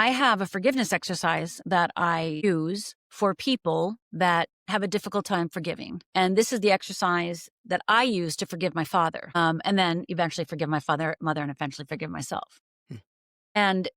I have a forgiveness exercise that I use for people that have a difficult time forgiving. And this is the exercise that I use to forgive my father, and then eventually forgive my mother, and eventually forgive myself. And,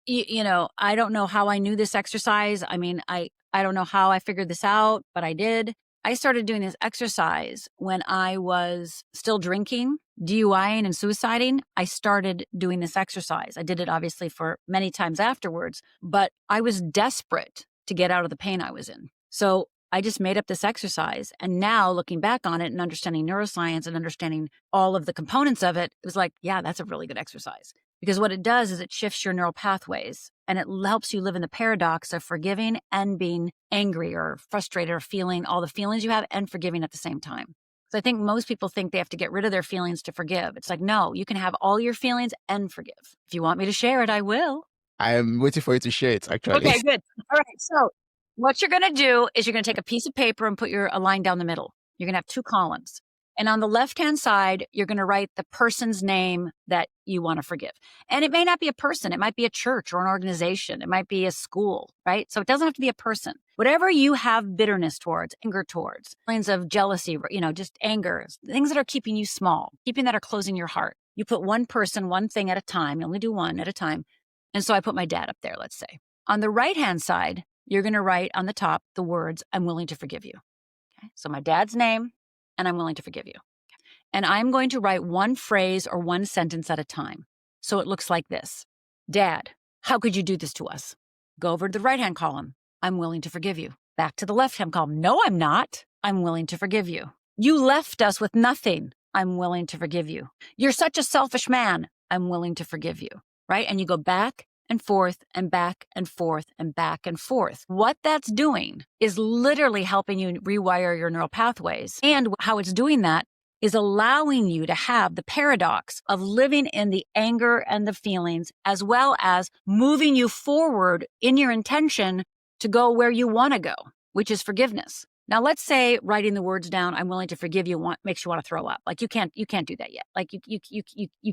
I don't know how I knew this exercise. I mean, I don't know how I figured this out, but I did. I started doing this exercise when I was still drinking, DUIing, and suiciding. I started doing this exercise. I did it obviously for many times afterwards, but I was desperate to get out of the pain I was in. So I just made up this exercise. And now looking back on it and understanding neuroscience and understanding all of the components of it, it was like, yeah, that's a really good exercise. Because what it does is it shifts your neural pathways and it helps you live in the paradox of forgiving and being angry or frustrated or feeling all the feelings you have and forgiving at the same time. So I think most people think they have to get rid of their feelings to forgive. It's like, no, you can have all your feelings and forgive. If you want me to share it, I will. I am waiting for you to share it, actually. Okay, good. All right. So what you're going to do is you're going to take a piece of paper and put a line down the middle. You're going to have 2 columns. And on the left-hand side, you're going to write the person's name that you want to forgive. And it may not be a person. It might be a church or an organization. It might be a school, right? So it doesn't have to be a person. Whatever you have bitterness towards, anger towards, feelings of jealousy, just anger, things that are keeping you small, that are closing your heart. You put one person, one thing at a time. You only do one at a time. And so I put my dad up there, let's say. On the right-hand side, you're going to write on the top the words, I'm willing to forgive you. Okay? So my dad's name, and I'm willing to forgive you. And I'm going to write one phrase or one sentence at a time. So it looks like this. Dad, how could you do this to us? Go over to the right-hand column. I'm willing to forgive you. Back to the left-hand column. No, I'm not. I'm willing to forgive you. You left us with nothing. I'm willing to forgive you. You're such a selfish man. I'm willing to forgive you. Right? And you go back and forth and back and forth and back and forth. What that's doing is literally helping you rewire your neural pathways. And how it's doing that is allowing you to have the paradox of living in the anger and the feelings, as well as moving you forward in your intention to go where you want to go, which is forgiveness. Now, let's say writing the words down, I'm willing to forgive you, makes you want to throw up. Like you can't do that yet. Like you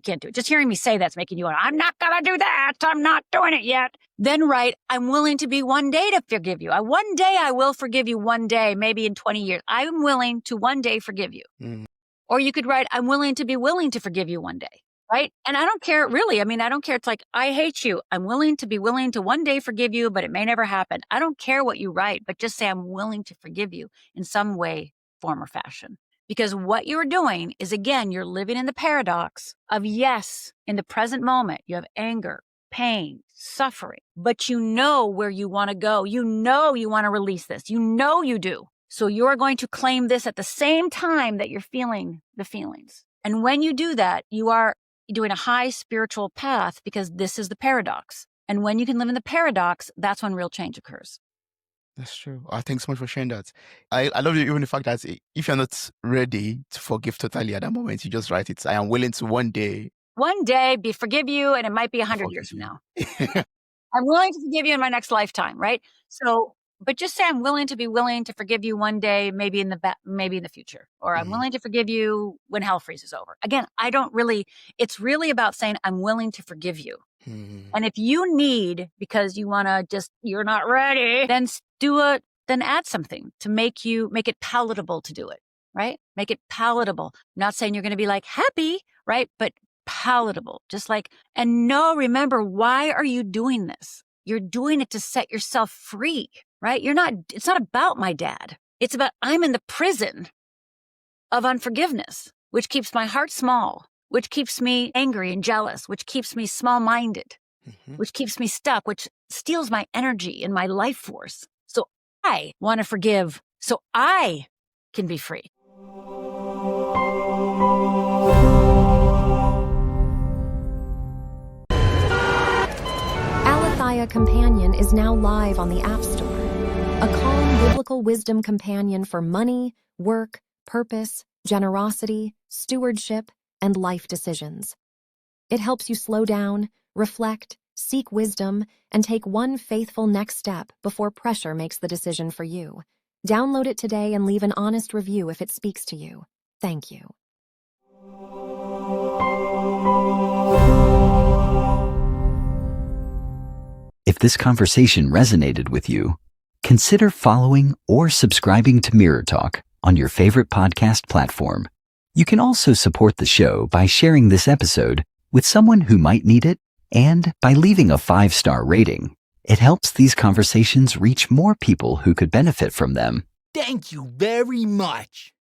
can't do it. Just hearing me say that's making you want, I'm not going to do that. I'm not doing it yet. Then write, I'm willing to be one day to forgive you. One day I will forgive you one day, maybe in 20 years. I'm willing to one day forgive you. Or you could write, I'm willing to forgive you one day. Right? And I don't care, really. I mean, I don't care. It's like, I hate you. I'm willing to one day forgive you, but it may never happen. I don't care what you write, but just say, I'm willing to forgive you in some way, form, or fashion. Because what you're doing is, again, you're living in the paradox of, yes, in the present moment, you have anger, pain, suffering, but you know where you want to go. You know you want to release this. You know you do. So you're going to claim this at the same time that you're feeling the feelings. And when you do that, you are doing a high spiritual path, because this is the paradox. And when you can live in the paradox, that's when real change occurs. That's true. Thanks so much for sharing that. I love even the fact that if you're not ready to forgive totally at that moment, you just write it. I am willing to one day forgive you, and it might be 100 years from now. I'm willing to forgive you in my next lifetime, right? So, but just say I'm willing to forgive you one day, maybe in the future, or I'm willing to forgive you when hell freezes over. Again, it's really about saying I'm willing to forgive you. And if you need, because you want to you're not ready, then then add something to make it palatable to do it, right? Make it palatable. I'm not saying you're going to be like happy, right? But palatable, remember, why are you doing this? You're doing it to set yourself free, right? It's not about my dad. It's about, I'm in the prison of unforgiveness, which keeps my heart small, which keeps me angry and jealous, which keeps me small-minded, which keeps me stuck, which steals my energy and my life force. So I want to forgive so I can be free. Aletheia Companion is now live on the App Store. A calm biblical wisdom companion for money, work, purpose, generosity, stewardship, and life decisions. It helps you slow down, reflect, seek wisdom, and take one faithful next step before pressure makes the decision for you. Download it today and leave an honest review if it speaks to you. Thank you. If If this conversation resonated with you, consider following or subscribing to Mirror Talk on your favorite podcast platform. You can also support the show by sharing this episode with someone who might need it and by leaving a 5-star rating. It helps these conversations reach more people who could benefit from them. Thank you very much.